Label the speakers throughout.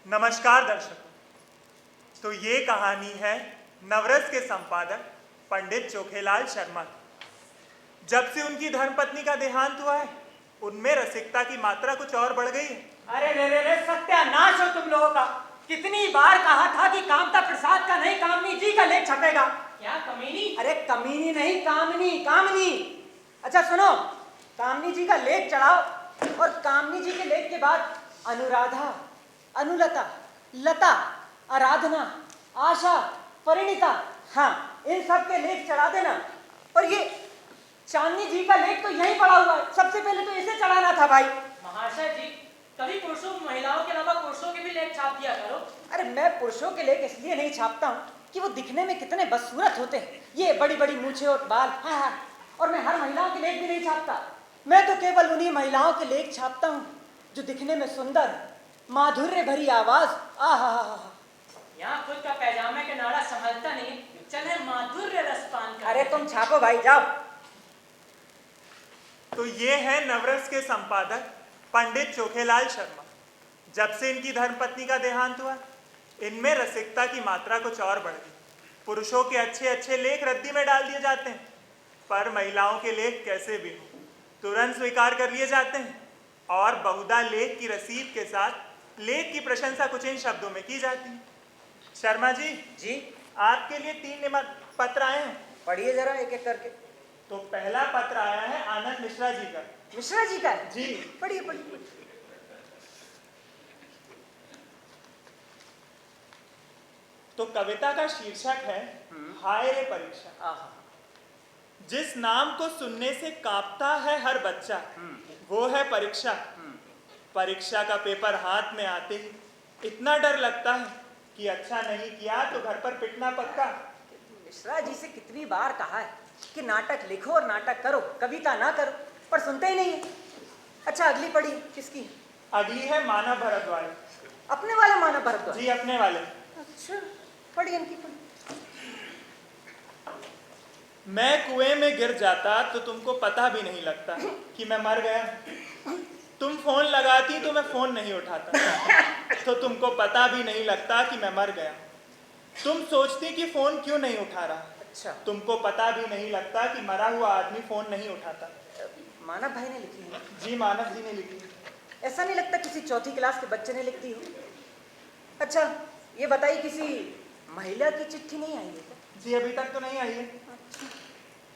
Speaker 1: नमस्कार दर्शकों। तो ये कहानी है नवरस के संपादक पंडित चोखेलाल शर्मा की। जब से उनकी धर्मपत्नी का देहांत हुआ है, उनमें रसिकता की मात्रा कुछ और बढ़ गई है।
Speaker 2: अरे रे रे रे, सत्यानाश हो तुम लोगों का। कितनी बार कहा था कि कामता प्रसाद का नहीं, कामनी जी का लेख छपेगा।
Speaker 3: क्या कमीनी?
Speaker 2: अरे कमीनी नहीं, कामनी कामनी। अच्छा सुनो, कामनी जी का लेख चढ़ाओ और कामनी जी के लेख के बाद अनुराधा, अनुलता, लता, आराधना, आशा, परिणीता, हाँ इन सब के लेख चढ़ा देना। और ये चांदनी जी का लेख तो यहीं पड़ा हुआ है, सबसे पहले तो इसे चढ़ाना था भाई।
Speaker 3: महाशय जी, कभी पुरुषों महिलाओं के अलावा पुरुषों के भी लेख छाप दिया करो।
Speaker 2: अरे मैं पुरुषों के लेख इसलिए नहीं छापता हूँ कि वो दिखने में कितने बदसूरत होते हैं, ये बड़ी बड़ी मूछें और बाल, हाँ। और मैं हर महिलाओं के लेख भी नहीं छापता। मैं तो केवल उन्हीं महिलाओं के लेख छापता हूँ जो दिखने में सुंदर, माधुर्य भरी आवाज, आहा।
Speaker 3: यहाँ खुद का पैजामे के नाड़ा संभलता नहीं, चले माधुर्य रसपान कर।
Speaker 2: अरे तुम छापो भाई, जाओ।
Speaker 1: तो ये है नवरस के संपादक पंडित चोखेलाल शर्मा। जब से इनकी धर्मपत्नी का देहांत हुआ, इनमें रसिकता की मात्रा कुछ और बढ़ गई। पुरुषों के अच्छे अच्छे लेख रद्दी में डाल दिए जाते हैं, पर महिलाओं के लेख कैसे भी हो तुरंत स्वीकार कर लिए जाते हैं। और बहुधा लेख की रसीद के साथ लेख की प्रशंसा कुछ इन शब्दों में की जाती है। शर्मा जी
Speaker 2: जी
Speaker 1: आपके लिए 3 पत्र आए हैं।
Speaker 2: पढ़िए जरा एक एक करके।
Speaker 1: तो पहला पत्र आया है आनंद मिश्रा जी का।
Speaker 2: मिश्रा जी का?
Speaker 1: जी
Speaker 2: पढ़िए पढ़िए।
Speaker 1: तो कविता का शीर्षक है हाय रे परीक्षा।
Speaker 2: आहा।
Speaker 1: जिस नाम को सुनने से कांपता है हर बच्चा, वो है परीक्षा। परीक्षा का पेपर हाथ में आते ही इतना डर लगता है कि अच्छा नहीं किया तो घर पर पिटना पक्का।
Speaker 2: मिश्रा जी से कितनी बार कहा है कि नाटक लिखो और नाटक करो, कविता ना करो, पर सुनते ही नहीं है। अच्छा अगली पढ़ी, किसकी?
Speaker 1: अगली है मानव भरद्वाज।
Speaker 2: अपने वाले मानव भरद्वाज?
Speaker 1: जी अपने वाले।
Speaker 2: अच्छा पढ़ी, इनकी पढ़ी।
Speaker 1: मैं कुएं में गिर जाता तो तुमको पता भी नहीं लगता कि मैं मर गया। तुम फोन लगाती तो मैं फोन नहीं उठाता, तो तुमको पता भी नहीं लगता कि मैं मर गया। तुम सोचती कि फोन क्यों नहीं उठा रहा,
Speaker 2: अच्छा
Speaker 1: तुमको पता भी नहीं लगता कि मरा हुआ आदमी फोन नहीं उठाता।
Speaker 2: मानव भाई ने लिखी है?
Speaker 1: जी मानव जी ने लिखी।
Speaker 2: ऐसा नहीं लगता किसी चौथी क्लास के बच्चे ने लिख दी हो। अच्छा ये बताइए, किसी महिला की चिट्ठी नहीं आई है?
Speaker 1: जी अभी तक तो नहीं आई है।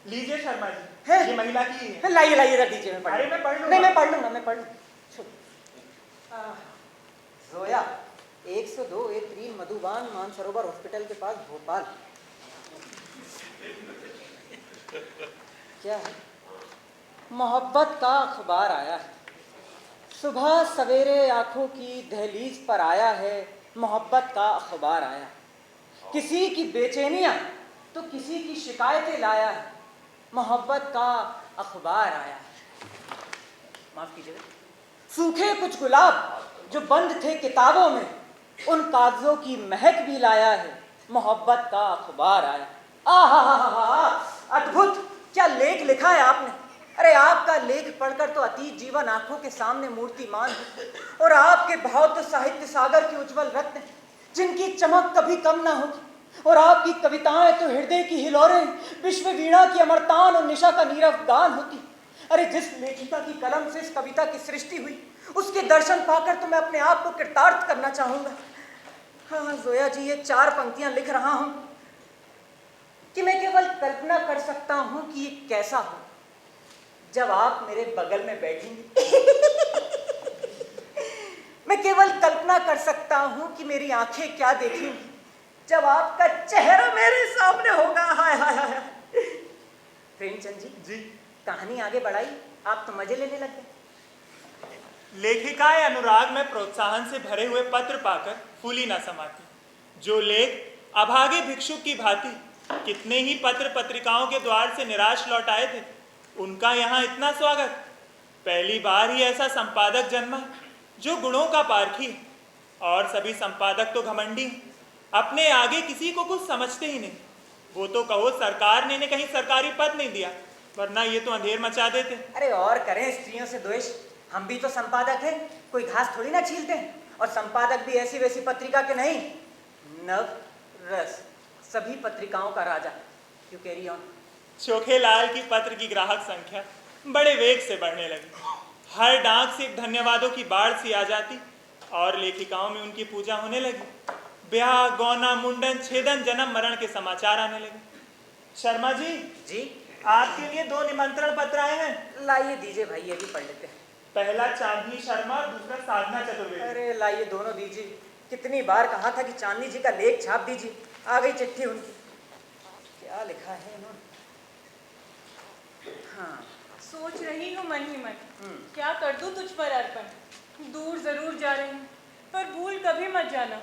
Speaker 1: लीजिए शर्मा जी,
Speaker 2: है?
Speaker 1: ये महिला की है।
Speaker 2: लाइए लाइए, रख दीजिए, मैं पढ़
Speaker 1: अरे मैं पढ़ लूंगा।
Speaker 2: नहीं मैं पढ़ लूंगा, मैं पढ़ लूंगा। जोया 102A3 मधुबान मानसरोवर हॉस्पिटल के पास, भोपाल। क्या है? मोहब्बत का अखबार आया है, सुबह सवेरे आंखों की दहलीज पर आया है। मोहब्बत का अखबार आया, किसी की बेचैनियां तो किसी की शिकायतें लाया है। मोहब्बत का अखबार आया है। माफ कीजिए, सूखे कुछ गुलाब जो बंद थे किताबों में, उन कागजों की महक भी लाया है। मोहब्बत का अखबार आया। आहा, अद्भुत, क्या लेख लिखा है आपने। अरे आपका लेख पढ़कर तो अतीत जीवन आंखों के सामने मूर्तिमान है, और आपके भाव तो साहित्य सागर के उज्जवल रत्न, जिनकी चमक कभी कम ना होगी। और आपकी कविताएं तो हृदय की हिलोरें, विश्व वीणा की अमरतान और निशा का नीरव गान होती। अरे जिस लेखिका की कलम से इस कविता की सृष्टि हुई, उसके दर्शन पाकर तो मैं अपने आप को कृतार्थ करना चाहूंगा। हाँ जोया जी, ये 4 पंक्तियां लिख रहा हूं कि मैं केवल कल्पना कर सकता हूं कि ये कैसा हो जब आप मेरे बगल में बैठेंगे। मैं केवल कल्पना कर सकता हूं कि मेरी आंखें क्या देखेंगी जब आपका चेहरा मेरे सामने होगा। हाय हाय हाय। प्रेमचंद जी,
Speaker 1: जी
Speaker 2: कहानी आगे बढ़ाई, आप तो मजे लेने लग गए।
Speaker 1: लेखिकाएं अनुराग में प्रोत्साहन से भरे हुए पत्र पाकर फूली न समाती। जो लेख अभागे भिक्षुक की भांति कितने ही पत्र पत्रिकाओं के द्वार से निराश लौट आए थे, उनका यहाँ इतना स्वागत। पहली बार ही ऐसा संपादक जन्मा जो गुणों का पारखी है। और सभी संपादक तो घमंडी हैं, अपने आगे किसी को कुछ समझते ही नहीं। वो तो कहो सरकार ने कहीं सरकारी पद नहीं दिया, वरना ये तो अंधेर मचा देते।
Speaker 2: अरे और करें स्त्रियों से द्वेष, हम भी तो संपादक हैं, कोई घास थोड़ी ना छीलते हैं। और संपादक भी ऐसी वैसी पत्रिका के नहीं, नव रस सभी पत्रिकाओं का राजा। You carry on.
Speaker 1: चोखेलाल की पत्र की ग्राहक संख्या बड़े वेग से बढ़ने लगी। हर डाक से एक धन्यवादों की बाढ़ सी आ जाती और लेखिकाओं में उनकी पूजा होने लगी। ब्याह, गौना, मुंडन, छेदन, जन्म, मरण के समाचार आने लगे। शर्मा जी,
Speaker 2: जी
Speaker 1: आपके लिए 2 निमंत्रण पत्र आए हैं।
Speaker 2: लाइए, दीजिए भाई, ये भी पढ़ लेते हैं।
Speaker 1: पहला चांदनी शर्मा और दूसरा साधना चतुर्वेदी।
Speaker 2: अरे लाइए, दोनों दीजिए। कितनी बार कहा था कि चांदनी जी का लेख छाप दीजिए। आ गई चिट्ठी उनकी। क्या लिखा है इन्होंने? हाँ,
Speaker 3: सोच रही हूँ मन ही मन, क्या कर दूँ तुझ पर अर्पण। दूर जरूर जा रही हूँ, पर भूल कभी मत जाना।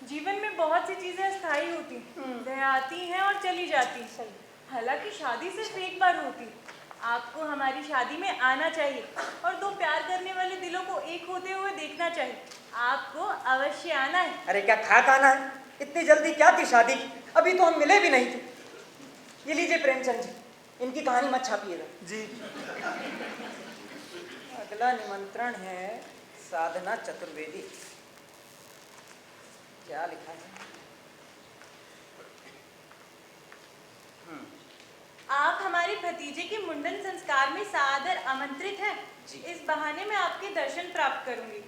Speaker 3: जीवन में बहुत सी चीजें अस्थायी होती, वह आती हैं और चली जाती। हालांकि शादी सिर्फ एक बार होती। आपको हमारी शादी में आना चाहिए और 2 प्यार करने वाले दिलों को एक होते हुए देखना चाहिए। आपको अवश्य आना है।
Speaker 2: अरे क्या खाक आना है? इतनी जल्दी क्या थी शादी की? अभी तो हम मिले भी नहीं थे। ये लीजिए प्रेमचंद जी, इनकी कहानी मत छापिएगा
Speaker 1: जी।
Speaker 2: अगला निमंत्रण है साधना चतुर्वेदी। क्या लिखा है?
Speaker 3: आप हमारे भतीजे के मुंडन संस्कार में सादर आमंत्रित हैं। इस बहाने मैं आपके दर्शन प्राप्त करूंगी।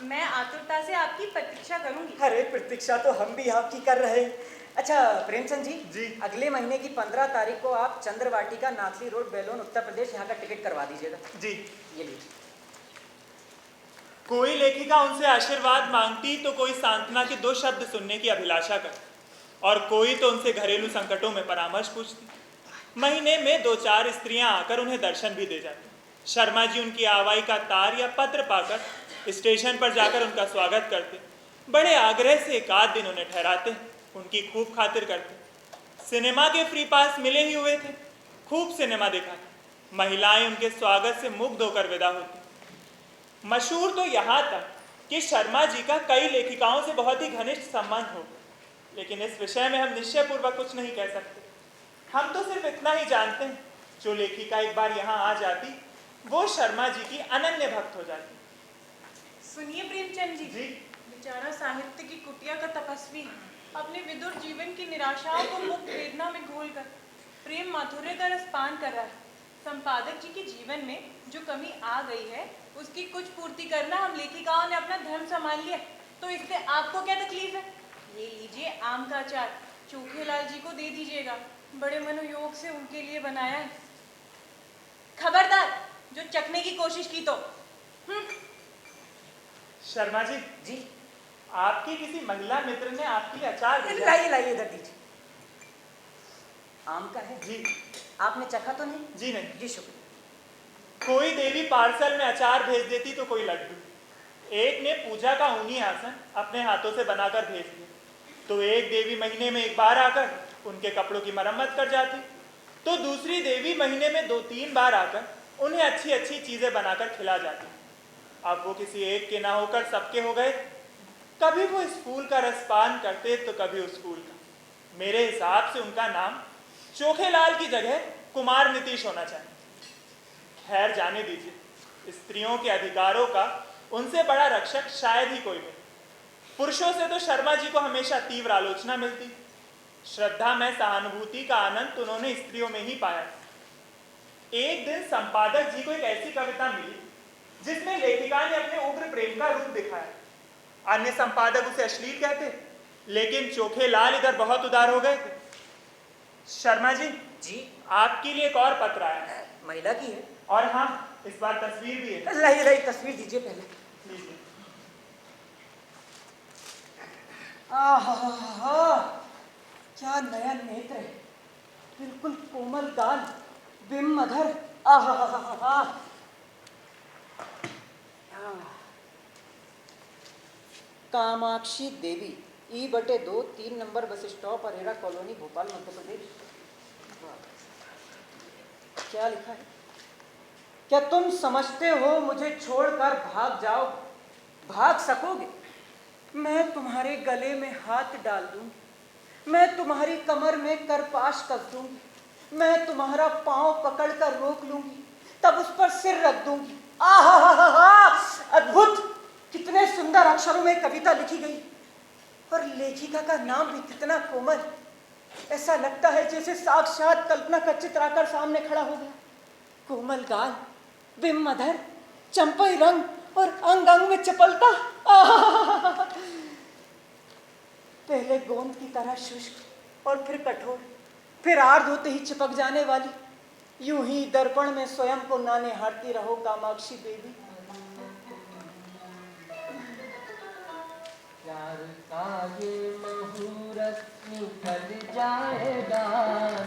Speaker 3: मैं आतुरता से आपकी प्रतीक्षा करूंगी।
Speaker 2: अरे प्रतीक्षा तो हम भी आपकी कर रहे हैं। अच्छा प्रेमचंद जी,
Speaker 1: जी।
Speaker 2: अगले महीने की 15 तारीख को आप चंद्रवाटिका, नाथली रोड, बेलोन, उत्तर प्रदेश, यहाँ का टिकट करवा दीजिएगा।
Speaker 1: जी।
Speaker 2: ये लीजिए।
Speaker 1: कोई लेखिका उनसे आशीर्वाद मांगती तो कोई सांत्वना के 2 शब्द सुनने की अभिलाषा करती और कोई तो उनसे घरेलू संकटों में परामर्श पूछती। महीने में 2-4 स्त्रियां आकर उन्हें दर्शन भी दे जाती। शर्मा जी उनकी आवाई का तार या पत्र पाकर स्टेशन पर जाकर उनका स्वागत करते। बड़े आग्रह से 1 दिन उन्हें ठहराते, उनकी खूब खातिर करते। सिनेमा के फ्री पास मिले ही हुए थे, खूब सिनेमा देखा। महिलाएं उनके स्वागत से मुग्ध होकर विदा होती। मशहूर तो यहाँ तक कि शर्मा जी का कई लेखिकाओं से बहुत ही घनिष्ठ संबंध हो, लेकिन इस विषय में हम निश्चयपूर्वक कुछ नहीं कह सकते। हम तो सिर्फ इतना ही जानते हैं, जो लेखिका एक बार यहाँ आ जाती वो शर्मा जी की अनन्य भक्त हो जाती।
Speaker 3: सुनिए प्रेमचंद जी,
Speaker 1: जी।
Speaker 3: बेचारा साहित्य की कुटिया का तपस्वी अपने विदुर जीवन की निराशाओं को मुक्त वेदना में घोलकर प्रेम माधुर्य का रस पान कर रहा है। संपादक जी के जीवन में जो कमी आ गई है उसकी कुछ पूर्ति करना हम लेखिकाओं ने अपना धर्म संभाल लिया, तो इससे आपको क्या तकलीफ है? ये लीजिए आम का अचार, चोखेलाल जी को दे दीजिएगा, बड़े मनोयोग से उनके लिए बनाया है। खबरदार जो चखने की कोशिश की तो।
Speaker 1: शर्मा जी,
Speaker 2: जी
Speaker 1: आपकी किसी महिला मित्र ने आपके लिए अचार भेजा?
Speaker 2: लाइए लाइए, इधर दीजिए। आम का है
Speaker 1: जी।
Speaker 2: आपने चखा तो नहीं?
Speaker 1: जी नहीं।
Speaker 2: जी शुक्रिया।
Speaker 1: कोई देवी पार्सल में अचार भेज देती तो कोई लड्डू। एक ने पूजा का ऊनी आसन अपने हाथों से बनाकर भेज दिया, तो एक देवी महीने में 1 बार आकर उनके कपड़ों की मरम्मत कर जाती, तो दूसरी देवी महीने में 2-3 बार आकर उन्हें अच्छी अच्छी चीजें बनाकर खिला जाती। अब वो किसी एक के ना होकर सबके हो गए। कभी वो इस फूल का रसपान करते तो कभी उस फूल का। मेरे हिसाब से उनका नाम चोखेलाल की जगह कुमार नीतीश होना चाहिए। खैर जाने दीजिए, स्त्रियों के अधिकारों का उनसे बड़ा रक्षक शायद ही कोई नहीं। पुरुषों से तो शर्मा जी को हमेशा तीव्र आलोचना मिलती। श्रद्धा में सहानुभूति का आनंद उन्होंने स्त्रियों में ही पाया। एक दिन संपादक जी को एक ऐसी कविता मिली जिसमें लेखिका ने अपने उग्र प्रेम का रूप दिखाया। अन्य संपादक उसे अश्लील कहते, लेकिन चोखेलाल इधर बहुत उदार हो गए थे। शर्मा जी,
Speaker 2: जी
Speaker 1: आपके लिए एक और पत्र आया है।
Speaker 2: महिला की है?
Speaker 1: और हाँ, इस बार तस्वीर भी है।
Speaker 2: लाइए लाइए, तस्वीर दीजिए पहले।
Speaker 1: लीजिए।
Speaker 2: आहा, क्या नयन नेत्र है, बिल्कुल कोमल गाल, बिम मधर। आहा, Kamakshi Devi, E/2, 3 number bus stop, Arera colony, Bhopal, Madhya Pradesh. क्या लिखा है? क्या तुम समझते हो मुझे छोड़कर भाग जाओ? भाग सकोगे? मैं तुम्हारे गले में हाथ डाल दूंगी, मैं तुम्हारी कमर में करपाश कस दूंगी, मैं तुम्हारा पांव पकड़कर रोक लूंगी, तब उस पर सिर रख दूंगी। आहा, अद्भुत! कितने सुंदर सुंदर अक्षरों में कविता लिखी गई और लेखिका का नाम भी कितना कोमल। ऐसा लगता है जैसे साक्षात कल्पना का चित्र आकर सामने खड़ा हो गया। कोमल गाल, बिंब मधर, चंपई रंग और अंग अंग में चपलता। पहले गोंद की तरह शुष्क और फिर कठोर, फिर आर्द्र होते ही चिपक जाने वाली। यूं ही दर्पण में स्वयं को नाने हारती रहो कामाक्षी देवी।
Speaker 4: प्यार का ये मुहूर्त निकल जाएगा,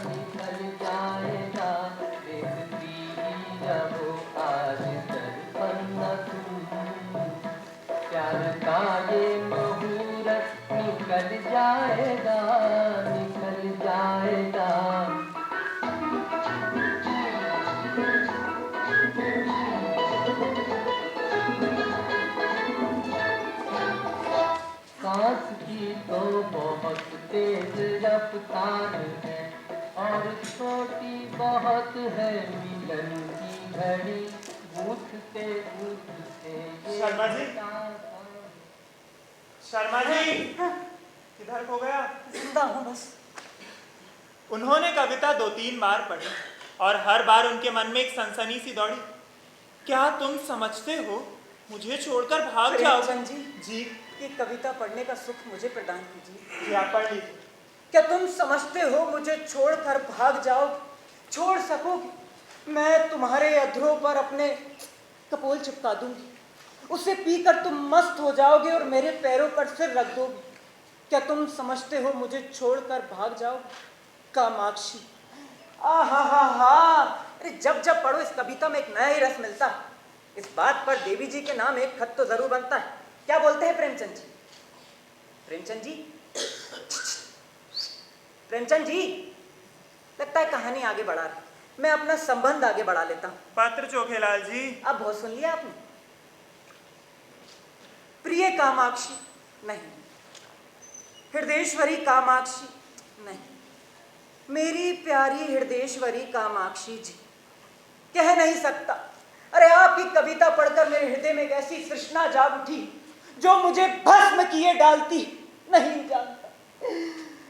Speaker 4: निकल जाएगा। देखती ही रहो आज दर्पण न तुम। प्यार का ये मुहूर्त निकल जाएगा, निकल जाएगा। सांस की तो बहुत तेज रफ्तार है और छोटी बहुत है मिलन की घड़ी। उठते उठते
Speaker 1: शर्मा जी, शर्मा जी, किधर खो गया?
Speaker 2: जिंदा हूं बस।
Speaker 1: उन्होंने कविता 2-3 बार पढ़ी और हर बार उनके मन में एक सनसनी सी दौड़ी। क्या तुम समझते हो मुझे छोड़कर भाग जाओ?
Speaker 2: प्रेमचंद जी,
Speaker 1: जी,
Speaker 2: ये कविता पढ़ने का सुख मुझे प्रदान कीजिए।
Speaker 1: जी आप पढ़ लीजिए।
Speaker 2: क्या तुम समझते हो मुझे छोड़कर भाग जाओ? छोड़ सकोगे? मैं तुम्हारे अधरों पर अपने कपोल चिपका दूंगी। उसे पीकर तुम मस्त हो जाओगे और मेरे पैरों पर सिर रख दोगे। क्या तुम समझते हो मुझे छोड़कर भाग जाओ? कामाक्षी। अरे जब जब पढ़ो इस कविता में एक नया ही रस मिलता है। इस बात पर देवी जी के नाम एक खत तो जरूर बनता है। क्या बोलते हैं प्रेमचंद जी? प्रेमचंद जी, प्रेमचंद जी, लगता है कहानी आगे बढ़ा रही। मैं अपना संबंध आगे बढ़ा लेता हूँ।
Speaker 1: पात्र चोखेलाल जी।
Speaker 2: अब बहुत सुन लिया आपने। प्रिय कामाक्षी नहीं, हृदयेश्वरी कामाक्षी नहीं, मेरी प्यारी हृदयेश्वरी कामाक्षी जी, कह नहीं सकता। अरे आपकी कविता पढ़कर मेरे हृदय में एक ऐसी तृष्णा जाग उठी जो मुझे भस्म किए डालती। नहीं जानता,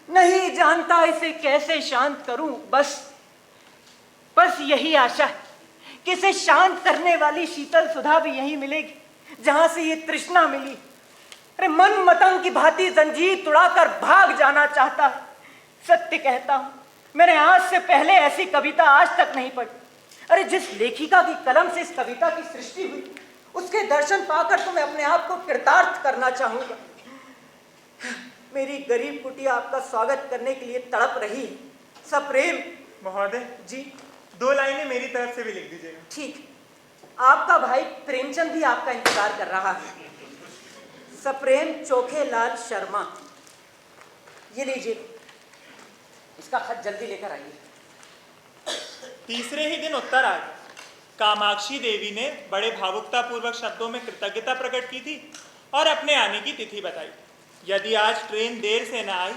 Speaker 2: नहीं जानता इसे कैसे शांत करूं। बस यही आशा है कि इसे शांत करने वाली शीतल सुधा भी यही मिलेगी जहां से ये तृष्णा मिली। अरे मन मतंग की भांति जंजीर तुड़ाकर भाग जाना चाहता। सत्य कहता हूं, मैंने आज से पहले ऐसी कविता आज तक नहीं पढ़ी। अरे जिस लेखिका की कलम से इस कविता की सृष्टि हुई, उसके दर्शन पाकर तो मैं अपने आप को कृतार्थ करना चाहूंगा। मेरी गरीब कुटिया आपका स्वागत करने के लिए तड़प रही है। सप्रेम।
Speaker 1: महोदय
Speaker 2: जी,
Speaker 1: 2 लाइनें मेरी तरफ से भी लिख दीजिएगा।
Speaker 2: ठीक। आपका भाई प्रेमचंद भी आपका इंतजार कर रहा है। सप्रेम चोखेलाल शर्मा। ये लीजिए, इसका खत जल्दी लेकर आइए।
Speaker 1: तीसरे ही दिन उत्तर आ गया। कामाक्षी देवी ने बड़े भावुकतापूर्वक शब्दों में कृतज्ञता प्रकट की थी और अपने आने की तिथि बताई। यदि आज ट्रेन देर से न आई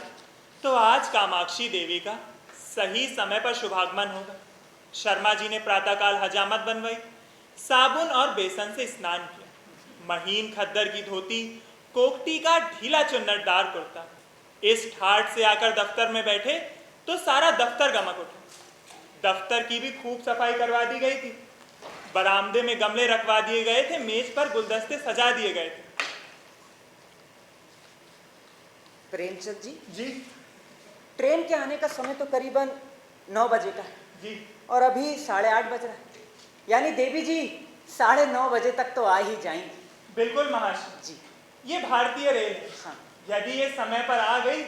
Speaker 1: तो आज कामाक्षी देवी का सही समय पर शुभागमन होगा। शर्मा जी ने प्रातःकाल हजामत बनवाई, साबुन और बेसन से स्नान किया। महीन खद्दर की धोती, कोकटी का ढीला चुन्नटदार कुर्ता। इस ठाठ से आकर दफ्तर में बैठे तो सारा दफ्तर गमक उठा। दफ्तर की भी खूब सफाई करवा दी गई थी। बरामदे में गमले रखवा दिए गए थे, मेज पर गुलदस्ते सजा दिए गए थे।
Speaker 2: प्रेमचंद जी,
Speaker 1: जी
Speaker 2: ट्रेन के आने का समय तो करीबन 9 बजे का है
Speaker 1: जी,
Speaker 2: और अभी 8:30 बज रहा है। यानी देवी जी 9:30 बजे तक तो आ ही जाएंगी।
Speaker 1: बिल्कुल महाशय
Speaker 2: जी।
Speaker 1: ये भारतीय रेल है।
Speaker 2: हाँ।
Speaker 1: यदि ये समय पर आ गई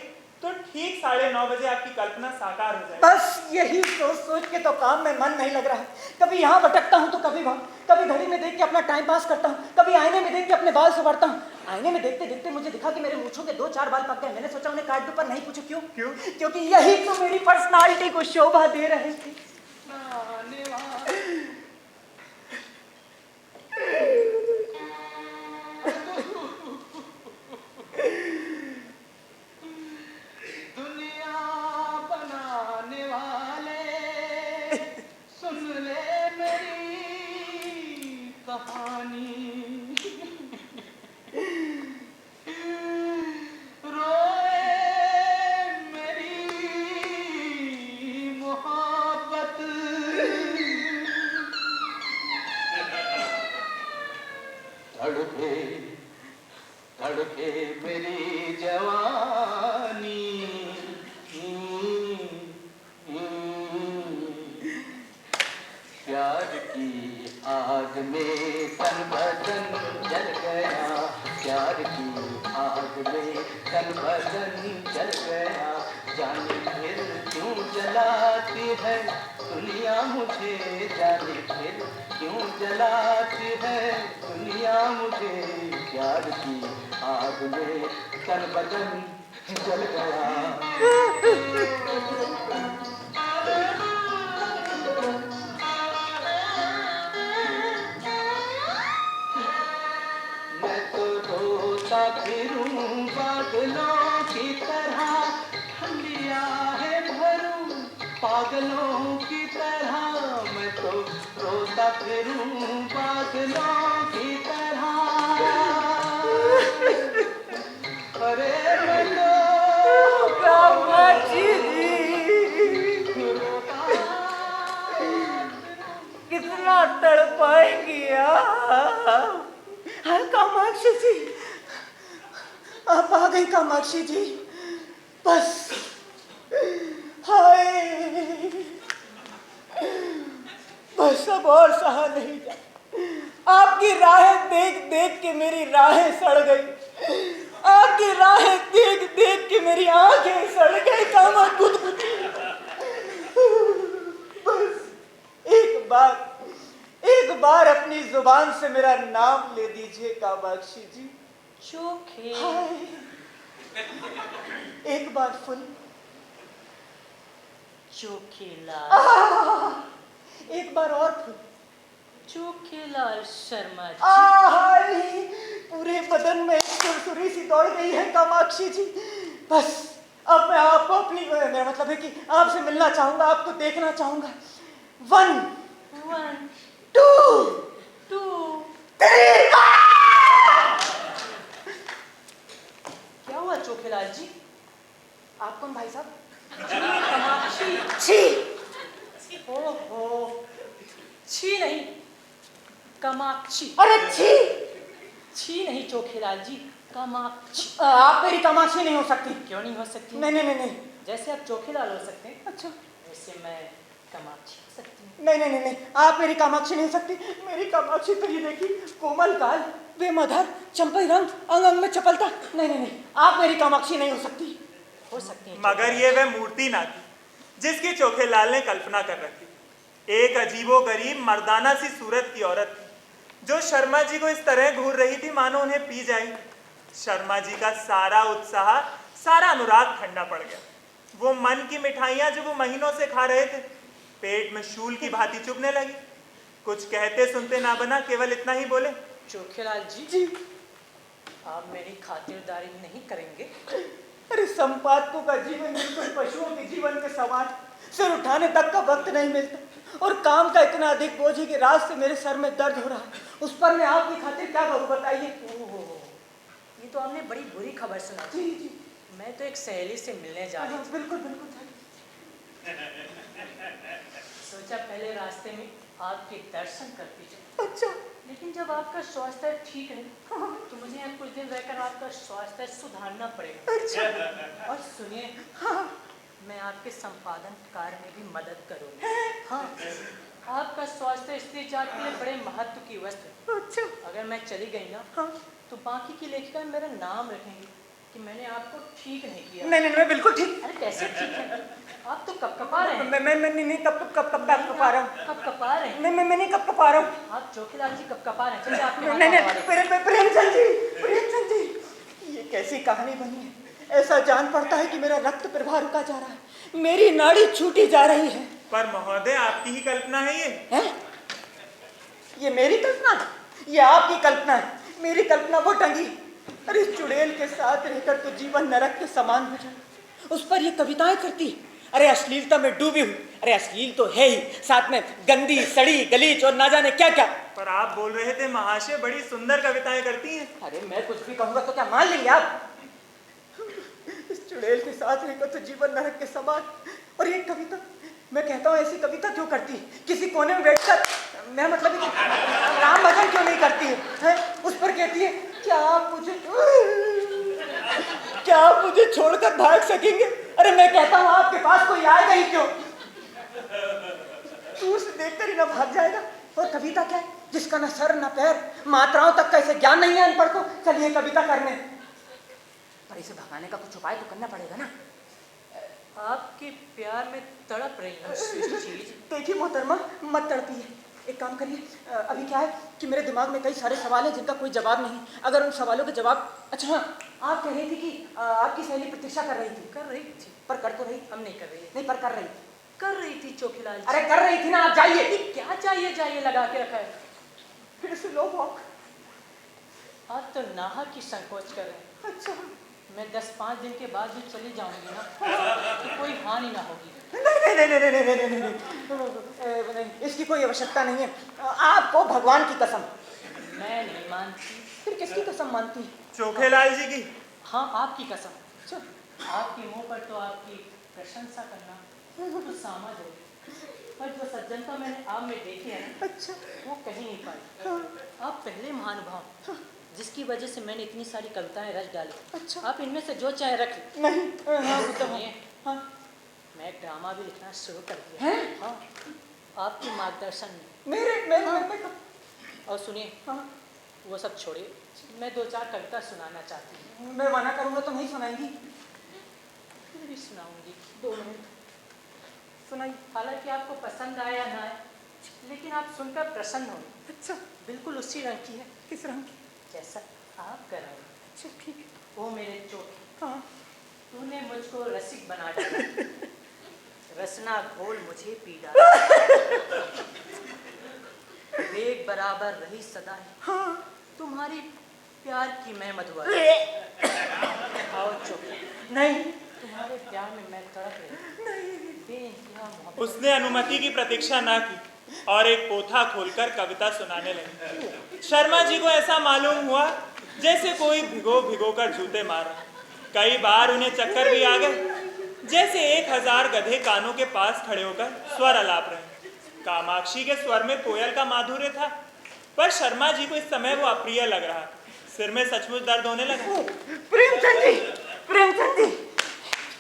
Speaker 1: तो ठीक 9:30 बजे आपकी कल्पना साकार हो जाएगी।
Speaker 2: बस यही सोच सोच के तो काम में मन नहीं लग रहा है। कभी यहाँ भटकता हूँ तो कभी वहाँ, कभी घड़ी में देख के अपना टाइम पास करता हूँ, कभी आईने में देख के अपने बाल संवारता हूँ। आईने में देखते देखते मुझे दिखा कि मेरे मूंछों के 2-4 बाल पक गए। मैंने सोचा उन्हें काट दूं, पर नहीं पूछो क्यों। क्योंकि यही तो मेरी पर्सनालिटी को शोभा दे रहे थे।
Speaker 4: तड़पे तड़पे मेरी जवानी, प्यार की आग में तन बदन जल गया, प्यार की आग में तन बदन जल गया, जाने फिर क्यों जलाती है दुनिया मुझे, जाने फिर क्यों जलाती है दुनिया मुझे, प्यार की आग में तन बदन जल गया। मैं तो रोता फिरूं बादलों की तरह, ठंडिया है भरूं पागलों की तरह, मैं तो रोता फिरूं बादलों की तरह, अरे मैं तो
Speaker 2: कामाक्षी जी
Speaker 4: रोता
Speaker 2: कितना तड़पाएंगी आप। हाँ कामाक्षी जी, आप आ गई कामाक्षी जी, बस हाय, बस अब और सहा नहीं जा। आपकी राहें देख देख के मेरी राहें सड़ गई, आपकी राहें देख देख के मेरी आंखें सड़ गई, कामा गुदगुदी। बस एक बार अपनी जुबान से मेरा नाम ले दीजिए कामाक्षी जी।
Speaker 5: चोखे
Speaker 2: हाय, एक बार फुल,
Speaker 5: चोखेलाल,
Speaker 2: एक बार और फुल।
Speaker 5: चोखेलाल शर्मा जी।
Speaker 2: हाय, पूरे बदन में सुरसुरी सी दौड़ गई है कामाक्षी जी। बस अब मैं आपको अपनी, मेरा मतलब है कि आपसे मिलना चाहूंगा, आपको देखना चाहूंगा। 1
Speaker 5: 1
Speaker 2: 2
Speaker 5: 2
Speaker 2: 3।
Speaker 5: क्या हुआ चोखेलाल जी?
Speaker 2: आप कौन भाई साहब?
Speaker 5: कामाक्षी।
Speaker 2: छी,
Speaker 5: ओहो, छी नहीं, कामाक्षी।
Speaker 2: अरे छी,
Speaker 5: छी नहीं चोखेलाल जी, कामाक्षी।
Speaker 2: आप मेरी कामाक्षी नहीं हो सकती।
Speaker 5: क्यों नहीं हो सकती?
Speaker 2: नहीं नहीं नहीं नहीं।
Speaker 5: जैसे आप चोखेलाल हो सकते हैं,
Speaker 2: अच्छा,
Speaker 5: वैसे मैं कामाक्षी हो सकती हूँ।
Speaker 2: नहीं नहीं नहीं नहीं, आप मेरी कामाक्षी नहीं हो सकती। मेरी कामाक्षी तो ये देखिए, कोमल काल, बेमधर, चंपई रंग, अंग अंग में चपलता। नहीं नहीं नहीं, आप मेरी कामाक्षी नहीं हो सकती।
Speaker 5: हो सकती है
Speaker 1: मगर ये वह मूर्ति ना थी जिसकी चोखेलाल ने कल्पना कर रखी। एक अजीबो गरीब मर्दाना सी सूरत की औरत थी जो शर्मा जी को इस तरह घूर रही थी मानो उन्हें पी जाए। शर्मा जी का सारा उत्साह, सारा अनुराग ठंडा पड़ गया। वो मन की मिठाइयां जो वो महीनों से खा रहे थे पेट में शूल की भांति चुभने लगी। कुछ कहते सुनते ना बना, केवल इतना ही बोले,
Speaker 5: चोखेलाल जी,
Speaker 2: जी,
Speaker 5: आप मेरी खातिरदारी नहीं करेंगे?
Speaker 2: अरे संपादकों का जीवन बिल्कुल पशुओं के जीवन के समान, सिर उठाने तक का वक्त नहीं मिलता और काम का इतना अधिक बोझ है कि रात से मेरे सर में दर्द हो रहा है। उस पर मैं आपकी खातिर क्या करूं बताइए।
Speaker 5: ओहो, ये तो आपने बड़ी बुरी खबर सुना।
Speaker 2: जी जी,
Speaker 5: मैं तो एक सहेली से मिलने जा रही थी।
Speaker 2: बिल्कुल बिल्कुल।
Speaker 5: सोचा पहले रास्ते में आपके दर्शन करती जाऊं।
Speaker 2: अच्छा,
Speaker 5: लेकिन जब आपका स्वास्थ्य ठीक है तो मुझे यहाँ कुछ दिन रहकर आपका स्वास्थ्य सुधारना पड़ेगा।
Speaker 2: अच्छा,
Speaker 5: और सुनिए, मैं आपके संपादन कार्य में भी मदद करूँगी। हाँ, आपका स्वास्थ्य स्त्री जाति के लिए बड़े महत्व की वस्तु है।
Speaker 2: अच्छा,
Speaker 5: अगर मैं चली गई ना
Speaker 2: हाँ,
Speaker 5: तो बाकी की लेखिका मेरा नाम रखेंगी कि मैंने आपको ठीक नहीं किया।
Speaker 2: नहीं नहीं, मैं बिल्कुल ठीक।
Speaker 5: अरे कैसे ठीक है? आप तो कपकपा रहे हैं।
Speaker 2: मैं नहीं, कपकपा रहा हूँ।
Speaker 5: कपकपा रहे हैं।
Speaker 2: नहीं, मैं नहीं कपकपा रहा हूँ।
Speaker 5: आप चोखेलाल जी कपकपा रहे हैं। चलिए आपके
Speaker 2: नहीं नहीं, प्रेमचंद जी, ये कैसी कहानी बनी है? ऐसा जान पड़ता है कि मेरा रक्त प्रवाह रुका जा रहा है, मेरी नाड़ी छूटी जा रही है।
Speaker 1: पर महोदय आपकी ही कल्पना है ये।
Speaker 2: हैं? ये मेरी कल्पना, ये आपकी कल्पना है। मेरी कल्पना वो टंगी, अरे चुड़ैल के साथ रहकर तो जीवन नरक के समान हो जाए, उस पर ये कविताएं करती। अरे अश्लीलता में डूबी हुई, अरे अश्लील तो है ही, साथ में गंदी सड़ी गलीच और ना जाने क्या क्या।
Speaker 1: पर आप बोल रहे थे महाशय बड़ी सुंदर कविताएं करती हैं।
Speaker 2: अरे मैं कुछ भी कहूंगा तो क्या मान लेंगे आप? इस चुड़ैल के साथ रहकर तो जीवन नरक के समान। और ये कविता, मैं कहता हूँ ऐसी कविता क्यों करती? किसी कोने में बैठकर, मैं मतलब राम भजन क्यों नहीं करती है? उस पर कहती है क्या आप मुझे छोड़कर भाग सकेंगे? अरे मैं कहता हूँ आपके पास कोई आएगा ही क्यों? दूर से देखकर ही ना भाग जाएगा। और कविता क्या है, जिसका ना सर ना पैर, मात्राओं तक का इसे ज्ञान नहीं है अनपढ़ को। चलिए कविता करने, पर इसे भगाने का कुछ उपाय तो करना पड़ेगा ना।
Speaker 5: आपके प्यार में तड़प रही हूँ चीज।
Speaker 2: देखिए मोहतरमा, मत तड़पिए। एक काम करिए, अभी क्या है कि मेरे दिमाग में कई सारे सवाल हैं जिनका कोई जवाब नहीं। अगर उन सवालों के जवाब, अच्छा हाँ, आप कह रही थी कि आपकी सहेली प्रतीक्षा कर रही थी, पर कर तो रही?
Speaker 5: हम नहीं कर रही।
Speaker 2: नहीं, पर कर रही
Speaker 5: थी चोखीलाल जी।
Speaker 2: अरे कर रही थी ना, आप जाइए।
Speaker 5: क्या चाहिए लगा के रखा है।
Speaker 2: फिर से लो वॉक।
Speaker 5: आप तो नाहक की संकोच कर रहे हैं।
Speaker 2: अच्छा,
Speaker 5: मैं 10-5 दिन के बाद भी चली जाऊंगी ना, तो कोई हानि ना होगी।
Speaker 2: नहीं, इसकी कोई आवश्यकता नहीं है। आपको भगवान की कसम।
Speaker 5: मैं नहीं मानती।
Speaker 2: फिर किसकी कसम मानती?
Speaker 1: चोखेलाल जी की।
Speaker 5: हाँ, आपकी कसम। अच्छा, आपके मुंह पर तो आपकी प्रशंसा करना तो सामज होगी, पर जो सज्जनता मैंने आप में देखी है ना,
Speaker 2: अच्छा,
Speaker 5: वो कहीं नहीं पाई। आप पहले महानुभाव, जिसकी वजह से मैंने इतनी सारी कविताएं रच डाली।
Speaker 2: अच्छा,
Speaker 5: आप इनमें से जो चाहे रख लें।
Speaker 2: नहीं, हाँ, वो तो
Speaker 5: सुनिए,
Speaker 2: हाँ,
Speaker 5: मैं ड्रामा भी लिखना शुरू कर दिया
Speaker 2: हैं?
Speaker 5: हाँ, आपके मार्गदर्शन में।
Speaker 2: मेरे
Speaker 5: और सुनिए,
Speaker 2: हाँ,
Speaker 5: वो सब छोड़िए, मैं 2-4 कविता सुनाना चाहती हूँ।
Speaker 2: मैं मना करूँगा तो नहीं सुनाएंगी?
Speaker 5: फिर भी सुनाऊंगी।
Speaker 2: 2 मिनट सुनाइए।
Speaker 5: हालांकि आपको पसंद आए या ना आए, लेकिन आप सुनकर प्रसन्न हो।
Speaker 2: अच्छा,
Speaker 5: बिल्कुल उसी रंग की है
Speaker 2: किस रंग की?
Speaker 5: जैसा आप कर रहे हैं।
Speaker 2: अच्छा, ठीक है।
Speaker 5: ओ मेरे चोट,
Speaker 2: हाँ,
Speaker 5: तूने मुझको रसिक बना डाला, रसना घोल मुझे पी डाला, वेग बराबर रही सदा
Speaker 2: हाँ,
Speaker 5: तुम्हारी प्यार की मैं मधुआ। आओ चुप,
Speaker 2: नहीं,
Speaker 5: तुम्हारे प्यार में मैं तड़प रही, बेइंतहा मोहब्बत।
Speaker 1: उसने अनुमति की प्रतीक्षा ना की और एक पोथा खोलकर कविता सुनाने लगी। शर्मा जी को ऐसा मालूम हुआ जैसे कोई भिगो कर जूते मार रहा। कई बार उन्हें चक्कर भी आ गए, जैसे 1000 गधे कानों के पास खड़े होकर स्वर अलाप रहे। कामाक्षी के स्वर में कोयल का माधुर्य था, पर शर्मा जी को इस समय वो अप्रिय लग रहा। सिर में सचमुच दर्द होने लगा।
Speaker 2: प्रेमचंद जी,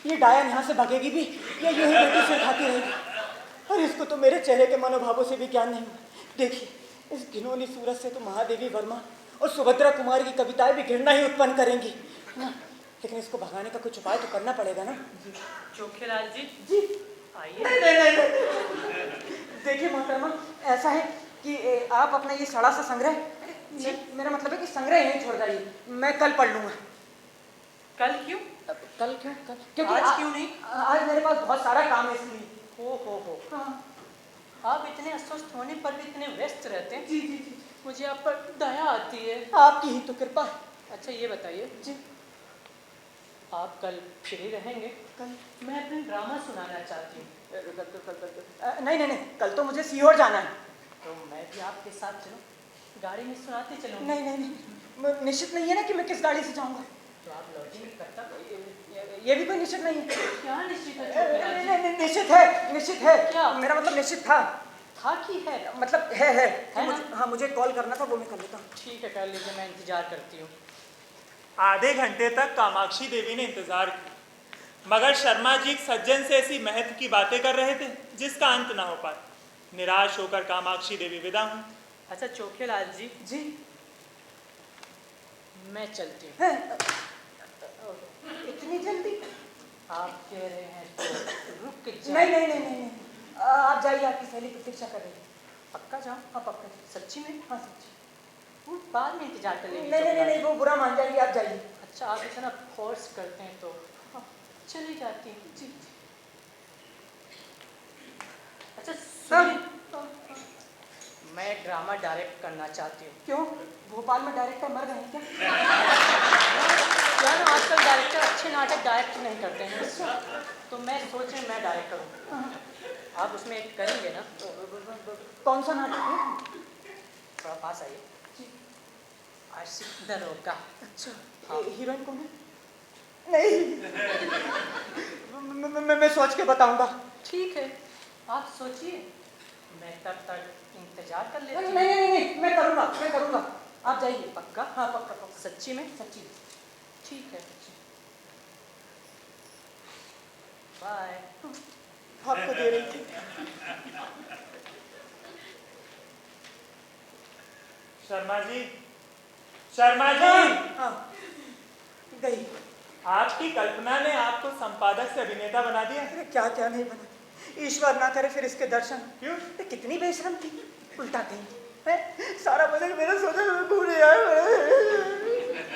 Speaker 2: ये डायन यहाँ से भागेगी भी या यूं ही बेटी सिर खाती रहेगी? अरे इसको तो मेरे चेहरे के मनोभावों से भी ज्ञान नहीं हुआ। देखिए, इस घिनौनी सूरत से तो महादेवी वर्मा और सुभद्रा कुमार की कविताएं भी घृणा ही उत्पन्न करेंगी ना। लेकिन इसको भगाने का कुछ उपाय तो करना पड़ेगा ना।
Speaker 5: चोखेलाल जी,
Speaker 2: जी,
Speaker 5: आइए।
Speaker 2: नहीं। देखिए मोहतरमा, ऐसा है कि आप अपना ये सड़ा सा संग्रह, मेरा मतलब है कि संग्रह यहीं छोड़ जाइए, मैं कल पढ़ लूंगा।
Speaker 5: कल क्यों?
Speaker 2: कल क्यों? क्योंकि
Speaker 5: आज क्यों नहीं?
Speaker 2: आज मेरे पास बहुत सारा काम है इसलिए।
Speaker 5: हो।
Speaker 2: हाँ,
Speaker 5: आप इतने अस्वस्थ होने पर भी इतने व्यस्त रहते हैं।
Speaker 2: जी,
Speaker 5: मुझे आप पर दया आती है।
Speaker 2: आपकी ही तो कृपा है।
Speaker 5: अच्छा ये बताइए
Speaker 2: जी,
Speaker 5: आप कल फ्री रहेंगे?
Speaker 2: कल
Speaker 5: मैं अपनी ड्रामा सुनाना चाहती हूँ।
Speaker 2: नहीं, कल तो मुझे सीहोर जाना है।
Speaker 5: तो मैं भी आपके साथ चलूँ, गाड़ी में सुनाते चलूँ?
Speaker 2: नहीं, निश्चित नहीं है ना कि मैं किस गाड़ी से जाऊंगा।
Speaker 5: तो आप लॉजिंग करता?
Speaker 2: ये भी कोई निश्चित नहीं है।
Speaker 5: क्या निश्चित है चोखेलाल जी?
Speaker 2: नहीं, निश्चित है।
Speaker 5: क्या?
Speaker 2: मेरा मतलब निश्चित था
Speaker 5: कि है?
Speaker 2: मतलब है
Speaker 5: ना?
Speaker 2: हाँ, मुझे कॉल करना था, वो मैं कर लेता हूँ।
Speaker 5: ठीक है, कर लीजिए, मैं इंतजार करती हूँ।
Speaker 1: आधे घंटे तक कामाक्षी देवी ने इंतजार किया, मगर शर्मा जी एक सज्जन से ऐसी महत्व की बातें कर रहे थे जिसका अंत ना हो पाता। निराश होकर कामाक्षी देवी विदा हुई।
Speaker 5: अच्छा चोखेलाल जी,
Speaker 2: जी,
Speaker 5: मैं चलती हूँ।
Speaker 2: इतनी जल्दी?
Speaker 5: आप कह रहे हैं तो रुक जाइए।
Speaker 2: नहीं, आप जाइए, आपकी सहेली प्रतीक्षा कर रही है।
Speaker 5: पक्का जाऊँ?
Speaker 2: हाँ, पक्का।
Speaker 5: सच्ची में?
Speaker 2: हाँ, सच्ची।
Speaker 5: वो बाद में इंतजार कर लेंगे।
Speaker 2: नहीं, वो बुरा मान जाएंगे, आप जाइए।
Speaker 5: अच्छा, आप इतना फोर्स करते हैं तो चली जाती हूँ।
Speaker 2: जी।
Speaker 5: अच्छा सुनिए, मैं ड्रामा डायरेक्ट करना चाहती हूँ।
Speaker 2: क्यों? भोपाल में डायरेक्टर मर गए हैं क्या?
Speaker 5: क्या ना, आजकल डायरेक्टर अच्छे नाटक डायरेक्ट नहीं करते हैं, तो मैं सोच रही मैं डायरेक्ट करूँ। आप उसमें करेंगे ना?
Speaker 2: कौन सा नाटक है?
Speaker 5: थोड़ा पास आइए। आशिक दरोगा।
Speaker 2: अच्छा,
Speaker 5: हाँ।
Speaker 2: हीरोइन कौन है? नहीं, मैं सोच के बताऊंगा।
Speaker 5: ठीक है, आप सोचिए, मैं तब तक इंतजार कर लेती हूँ।
Speaker 2: नहीं, मैं करूंगा।
Speaker 5: जाइए।
Speaker 2: पक्का? हाँ पक्का पक्का।
Speaker 5: सच्ची में?
Speaker 2: सच्ची।
Speaker 5: ठीक है, बाय।
Speaker 2: आपको दे रही थी।
Speaker 1: शर्मा जी, शर्मा जी,
Speaker 2: हाँ, गई।
Speaker 1: आपकी कल्पना ने आपको संपादक से अभिनेता बना दिया।
Speaker 2: अरे क्या क्या नहीं बना, ईश्वर ना करे फिर इसके दर्शन।
Speaker 1: क्यों?
Speaker 2: अरे कितनी बेशरम थी, उल्टा थी है? सारा बजट मेरा सोचा भूल आया।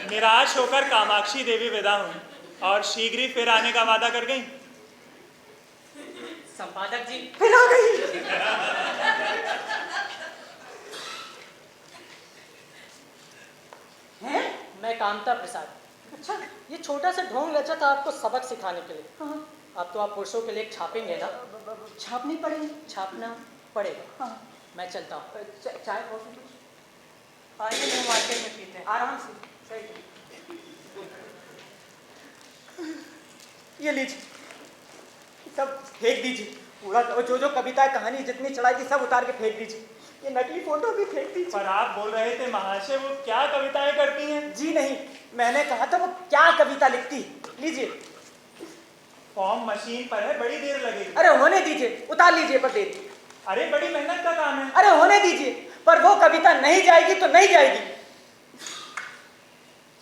Speaker 1: निराश होकर कामाक्षी देवी विदा हुई और शीघ्र ही फिर आने का वादा कर गई।
Speaker 5: संपादक जी,
Speaker 2: फिर आ गई। हैं?
Speaker 5: मैं कामता प्रसाद।
Speaker 2: अच्छा।
Speaker 5: ये छोटा सा ढोंग रचा था आपको सबक सिखाने के लिए।
Speaker 2: हाँ।
Speaker 5: अब तो आप पुरुषों के लिए एक छापेंगे ना?
Speaker 2: छापनी पड़ेगी।
Speaker 5: छापना पड़ेगा।
Speaker 2: हाँ।
Speaker 5: मैं चलता हूँ।
Speaker 2: चाय कॉफी कुछ?
Speaker 3: आइए न्यू मार्केट में पीते हैं।
Speaker 2: आराम से। सही। ये लीजिए, सब फेंक दीजिए। पूरा जो कविता कहानी जितनी चढ़ाई थी सब उतार के फेंक दीजिए। ये नकली फोटो भी फेंक दीजिए।
Speaker 1: पर आप बोल रहे थे महाशय वो क्या कविताएं करती हैं?
Speaker 2: जी नहीं, मैंने कहा था वो क्या कविता लिखती। लीजिए।
Speaker 1: फॉर्म मशीन पर है, बड़ी देर लगेगी।
Speaker 2: अरे होने दीजिए, उतार लीजिए पर देर।
Speaker 1: अरे बड़ी मेहनत का काम है।
Speaker 2: अरे होने दीजिए, पर वो कविता नहीं जाएगी तो नहीं जाएगी।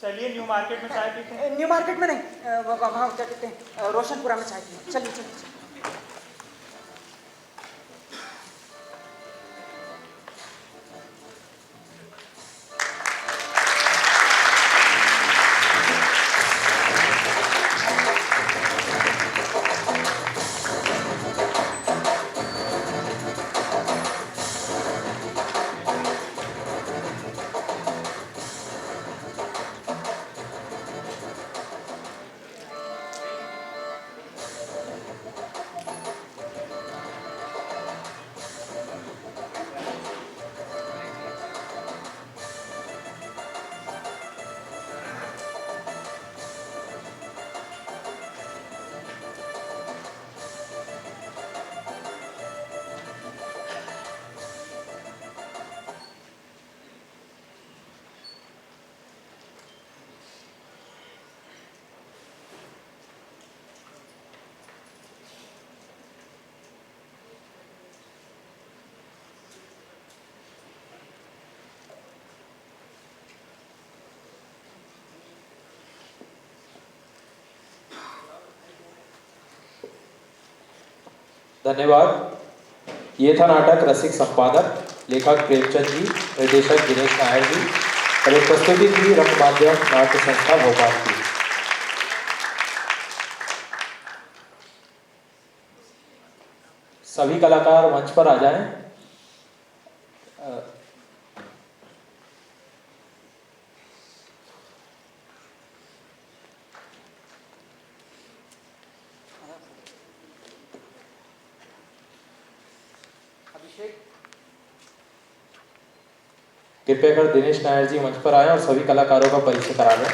Speaker 1: चलिए न्यू मार्केट में चाय पीते हैं।
Speaker 2: न्यू मार्केट में नहीं, वहाँ क्या कहते हैं, रोशनपुरा में चाय पीते। चलिए चलिए।
Speaker 6: धन्यवाद। ये था नाटक रसिक संपादक, लेखक प्रेमचंद जी, निर्देशक दिनेश नायर जी और एक प्रस्तुति थी रंग माध्यम नाट्य संस्था भोपाल की। सभी कलाकार मंच पर आ जाएं। कृपया कर दिनेश नायर जी मंच पर आए और सभी कलाकारों का परिचय करा दें।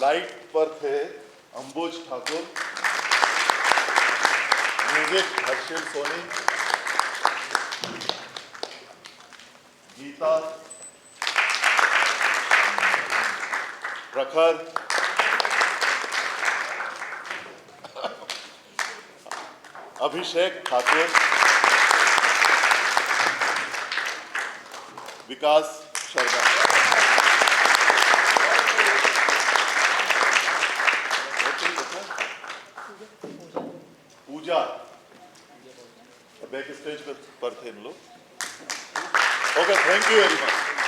Speaker 7: लाइट पर थे अंबुज ठाकुर, म्यूजिक हर्षिल सोनी, गीता, प्रखर, अभिषेक ठाकुर, विकास शर्मा। पूजा बैक स्टेज पर थे हम लोग। Okay, thank you very much.